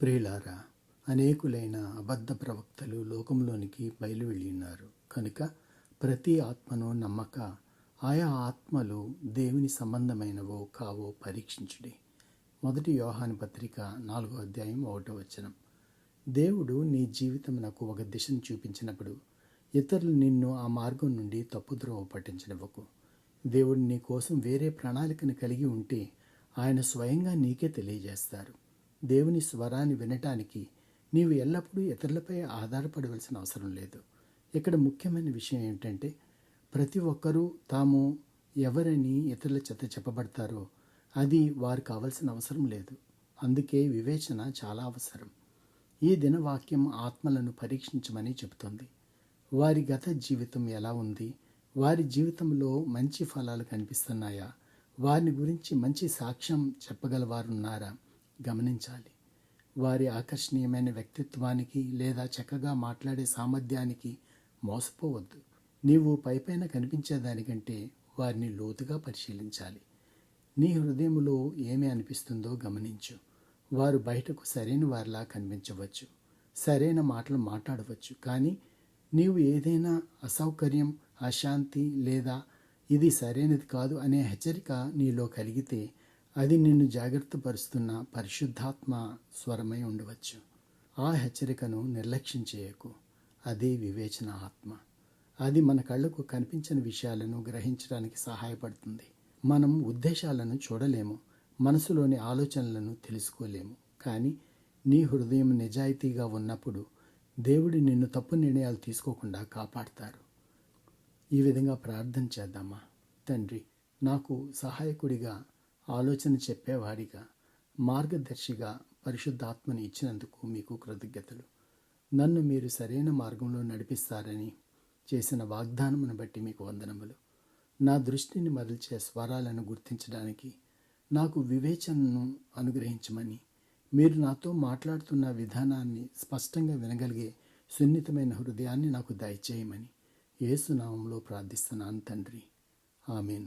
ప్రియులారా, అనేకులైన అబద్ధ ప్రవక్తలు లోకంలోనికి బయలువెళ్ళి ఉన్నారు కనుక ప్రతి ఆత్మను నమ్మక ఆయా ఆత్మలు దేవుని సంబంధమైనవో కావో పరీక్షించుడి. 1 యోహాను పత్రిక 4వ అధ్యాయం 1వ వచనం. దేవుడు నీ జీవితమునకు ఒక దిశను చూపించినప్పుడు ఇతరులు నిన్ను ఆ మార్గం నుండి తప్పుద్రోవ పట్టించనివ్వకు. దేవుడు నీ కోసం వేరే ప్రణాళికను కలిగి ఉంటే ఆయన స్వయంగా నీకే తెలియజేస్తారు. దేవుని స్వరాన్ని వినటానికి నీవు ఎల్లప్పుడూ ఇతరులపై ఆధారపడవలసిన అవసరం లేదు. ఇక్కడ ముఖ్యమైన విషయం ఏమిటంటే, ప్రతి ఒక్కరూ తాము ఎవరని ఇతరుల చేత చెప్పబడతారో అది వారు కావలసిన అవసరం లేదు. అందుకే వివేచన చాలా అవసరం. ఈ దినవాక్యం ఆత్మలను పరీక్షించమని చెబుతుంది. వారి గత జీవితం ఎలా ఉంది? వారి జీవితంలో మంచి ఫలాలు కనిపిస్తున్నాయా? వారిని గురించి మంచి సాక్ష్యం చెప్పగలవారున్నారా? గమనించాలి. వారి ఆకర్షణీయమైన వ్యక్తిత్వానికి లేదా చక్కగా మాట్లాడే సామర్థ్యానికి మోసపోవద్దు. నీవు పైపైన కనిపించేదానికంటే వారిని లోతుగా పరిశీలించాలి. నీ హృదయంలో ఏమి అనిపిస్తుందో గమనించు. వారు బయటకు సరైన వారిలా కనిపించవచ్చు, సరైన మాటలు మాట్లాడవచ్చు, కానీ నీవు ఏదైనా అసౌకర్యం, అశాంతి లేదా ఇది సరైనది కాదు అనే హెచ్చరిక నీలో కలిగితే అది నిన్ను జాగ్రత్తపరుస్తున్న పరిశుద్ధాత్మ స్వరమై ఉండవచ్చు. ఆ హెచ్చరికను నిర్లక్ష్యం చేయకు. అదే వివేచన ఆత్మ. అది మన కళ్ళకు కనిపించని విషయాలను గ్రహించడానికి సహాయపడుతుంది. మనం ఉద్దేశాలను చూడలేము, మనసులోని ఆలోచనలను తెలుసుకోలేము. కానీ నీ హృదయం నిజాయితీగా ఉన్నప్పుడు దేవుడు నిన్ను తప్పు నిర్ణయాలు తీసుకోకుండా కాపాడతారు. ఈ విధంగా ప్రార్థన చేద్దామా? తండ్రి, నాకు సహాయకుడిగా, ఆలోచన చెప్పేవాడిగా, మార్గదర్శిగా పరిశుద్ధాత్మని ఇచ్చినందుకు మీకు కృతజ్ఞతలు. నన్ను మీరు సరైన మార్గంలో నడిపిస్తారని చేసిన వాగ్దానమును బట్టి మీకు వందనములు. నా దృష్టిని మరల్చే స్వరాలను గుర్తించడానికి నాకు వివేచనను అనుగ్రహించమని, మీరు నాతో మాట్లాడుతున్న విధానాన్ని స్పష్టంగా వినగలిగే సున్నితమైన హృదయాన్ని నాకు దయచేయమని యేసు నామములో ప్రార్థిస్తున్నాను తండ్రి. ఆమేన్.